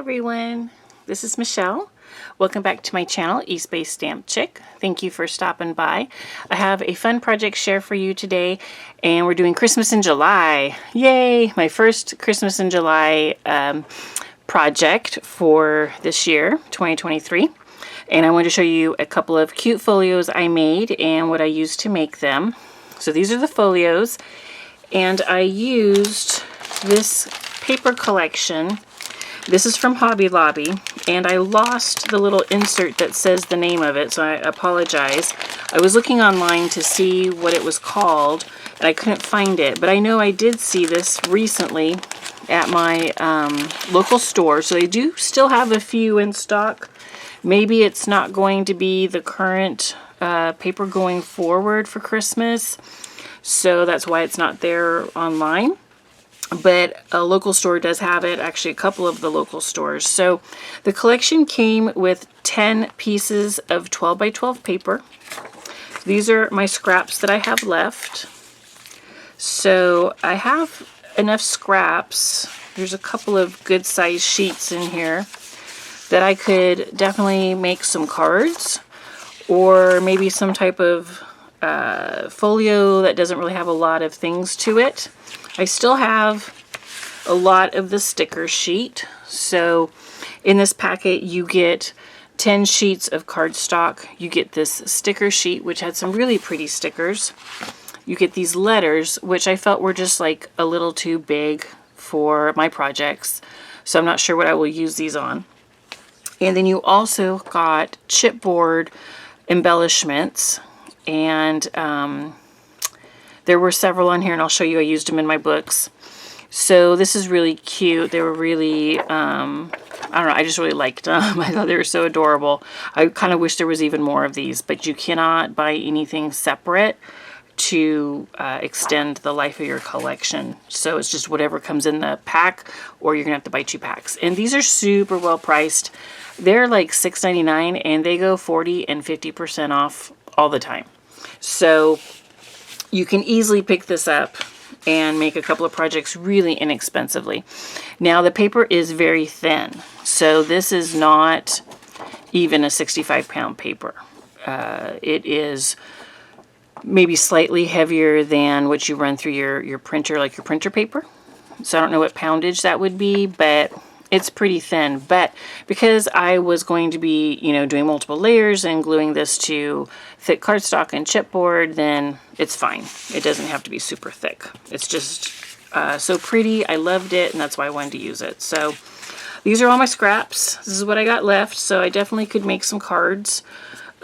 everyone, this is Michelle. Welcome back to my channel, East Bay Stamp Chick. Thank you for stopping by. I have a fun project share for you today, and we're doing Christmas in July. Yay! My first Christmas in July project for this year, 2023. And I want to show you a couple of cute folios I made and what I used to make them. So these are the folios, and I used this paper collection. This is from Hobby Lobby, and I lost the little insert that says the name of it, so I apologize. I was looking online to see what it was called, and I couldn't find it, but I know I did see this recently at my local store, so they do still have a few in stock. Maybe it's not going to be the current paper going forward for Christmas, so that's why it's not there online. But a local store does have it, actually a couple of the local stores. So the collection came with 10 pieces of 12 by 12 paper. These are my scraps that I have left. So I have enough scraps. There's a couple of good sized sheets in here that I could definitely make some cards, or maybe some type of folio that doesn't really have a lot of things to it. I still have a lot of the sticker sheet. So in this packet you get 10 sheets of cardstock. You get this sticker sheet, which had some really pretty stickers. You get these letters, which I felt were just like a little too big for my projects. So I'm not sure what I will use these on. And then you also got chipboard embellishments, and there were several on here, and I'll show you. I used them in my books. So this is really cute. They were really, I don't know, I just really liked them. I thought they were so adorable. I kind of wish there was even more of these, but you cannot buy anything separate to extend the life of your collection. So it's just whatever comes in the pack, or you're going to have to buy 2 packs. And these are super well priced. They're like $6.99, and they go 40 and 50% off all the time. So you can easily pick this up and make a couple of projects really inexpensively. Now the paper is very thin, so this is not even a 65-pound paper. It is maybe slightly heavier than what you run through your printer, like your printer paper. So I don't know what poundage that would be, but it's pretty thin. But because I was going to be, doing multiple layers and gluing this to thick cardstock and chipboard, then it's fine. It doesn't have to be super thick. It's just so pretty. I loved it, and that's why I wanted to use it. So these are all my scraps. This is what I got left. So I definitely could make some cards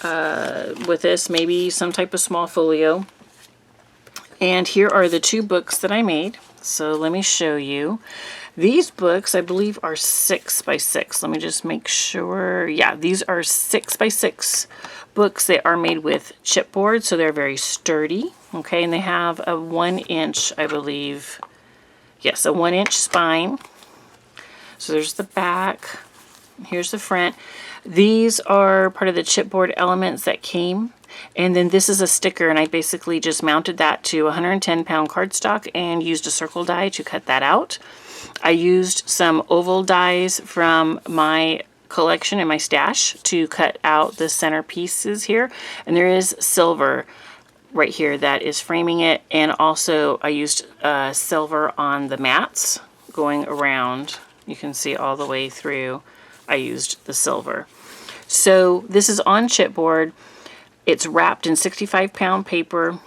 with this, maybe some type of small folio. And here are the 2 books that I made. So let me show you. These books, I believe, are 6 by 6. Let me just make sure. Yeah, these are 6 by 6 books. They are made with chipboard, so they're very sturdy. Okay, and they have a 1-inch, I believe. Yes, a 1-inch spine. So there's the back. Here's the front. These are part of the chipboard elements that came. And then this is a sticker, and I basically just mounted that to 110-pound cardstock and used a circle die to cut that out. I used some oval dies from my collection in my stash to cut out the center pieces here. And there is silver right here that is framing it. And also I used silver on the mats going around. You can see all the way through. I used the silver. So this is on chipboard. It's wrapped in 65-pound paper.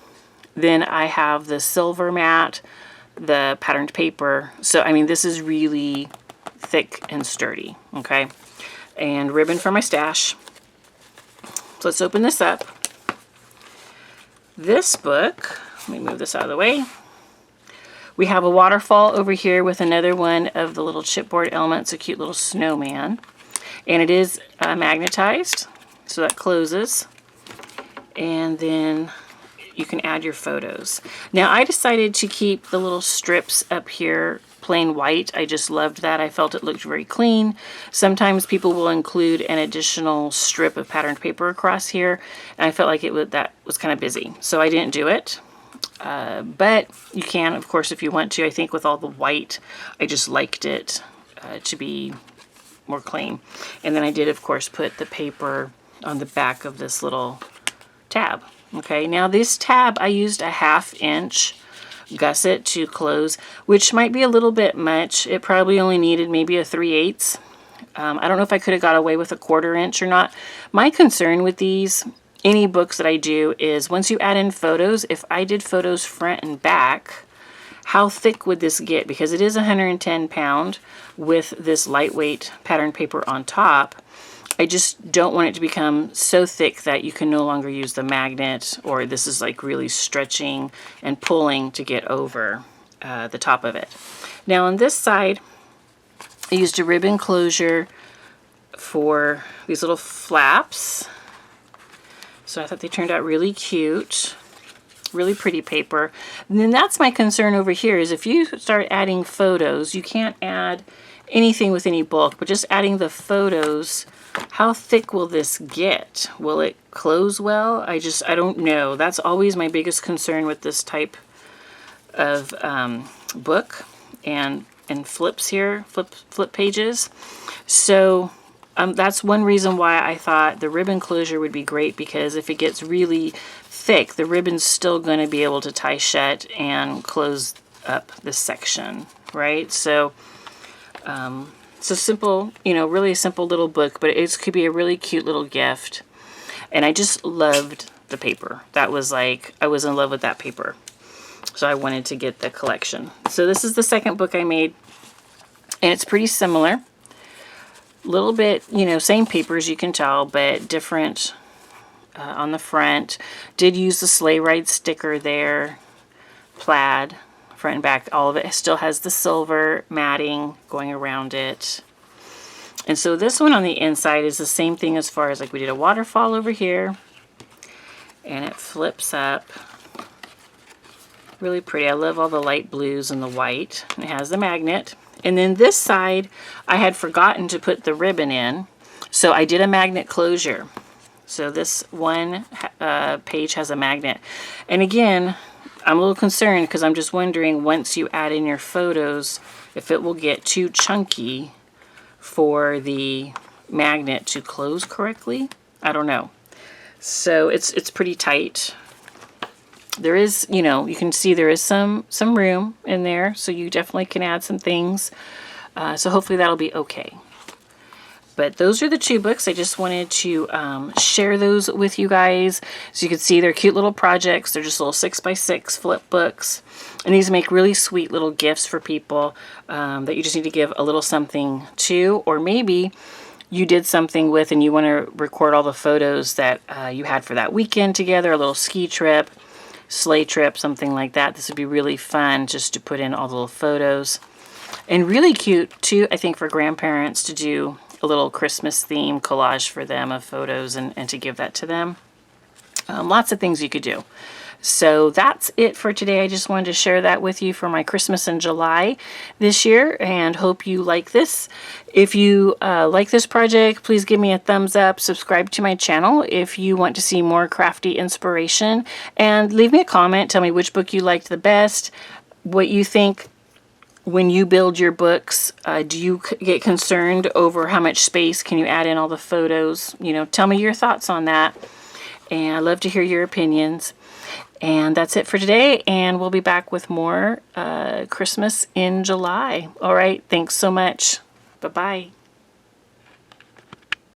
Then I have the silver mat, the patterned paper. So, I mean, this is really thick and sturdy, okay? And ribbon for my stash. So let's open this up. This book, let me move this out of the way. We have a waterfall over here with another one of the little chipboard elements, a cute little snowman. And it is magnetized, so that closes. And then you can add your photos. Now I decided to keep the little strips up here plain white. I just loved that. I felt it looked very clean. Sometimes people will include an additional strip of patterned paper across here, and I felt like that was kind of busy, so I didn't do it. But you can, of course, if you want to. I think with all the white, I just liked it to be more clean. And then I did, of course, put the paper on the back of this little tab. Okay, now this tab, I used a 1/2 inch gusset to close, which might be a little bit much. It probably only needed maybe a 3/8. I don't know if I could have got away with a 1/4 inch or not. My concern with these, any books that I do, is once you add in photos, if I did photos front and back, how thick would this get? Because it is 110 pound with this lightweight pattern paper on top. I just don't want it to become so thick that you can no longer use the magnet, or this is like really stretching and pulling to get over the top of it. Now on this side, I used a ribbon closure for these little flaps. So I thought they turned out really cute. Really pretty paper. And then that's my concern over here, is if you start adding photos, you can't add anything with any bulk, but just adding the photos, how thick will this get? Will it close well? I don't know. That's always my biggest concern with this type of book and flips here, flip pages. So that's one reason why I thought the ribbon closure would be great, because if it gets really thick, the ribbon's still going to be able to tie shut and close up this section, right? So it's a simple, really a simple little book, but it could be a really cute little gift. And I just loved the paper. That was like, I was in love with that paper. So I wanted to get the collection. So this is the second book I made, and it's pretty similar. Little bit, same papers, you can tell, but different on the front. Did use the sleigh ride sticker there, plaid, front and back. All of it still has the silver matting going around it. And so this one on the inside is the same thing, as far as like we did a waterfall over here, and it flips up. Really pretty. I love all the light blues and the white. It has the magnet. And then this side, I had forgotten to put the ribbon in, so I did a magnet closure. So this one page has a magnet. And again, I'm a little concerned, because I'm just wondering, once you add in your photos, if it will get too chunky for the magnet to close correctly. I don't know. So it's pretty tight. There is, you can see there is some room in there, so you definitely can add some things. So hopefully that'll be okay. But those are the two books. I just wanted to share those with you guys. So you can see they're cute little projects. They're just little 6x6 flip books. And these make really sweet little gifts for people that you just need to give a little something to. Or maybe you did something with and you want to record all the photos that you had for that weekend together, a little ski trip, sleigh trip, something like that. This would be really fun just to put in all the little photos. And really cute too, I think, for grandparents to do a little Christmas theme collage for them of photos and to give that to them. Lots of things you could do. So that's it for today. I just wanted to share that with you for my Christmas in July this year, and hope you like this. If you like this project, please give me a thumbs up, subscribe to my channel if you want to see more crafty inspiration, and leave me a comment. Tell me which book you liked the best, what you think. When you build your books, do you get concerned over how much space can you add in all the photos? Tell me your thoughts on that. And I'd love to hear your opinions. And that's it for today. And we'll be back with more Christmas in July. All right. Thanks so much. Bye-bye.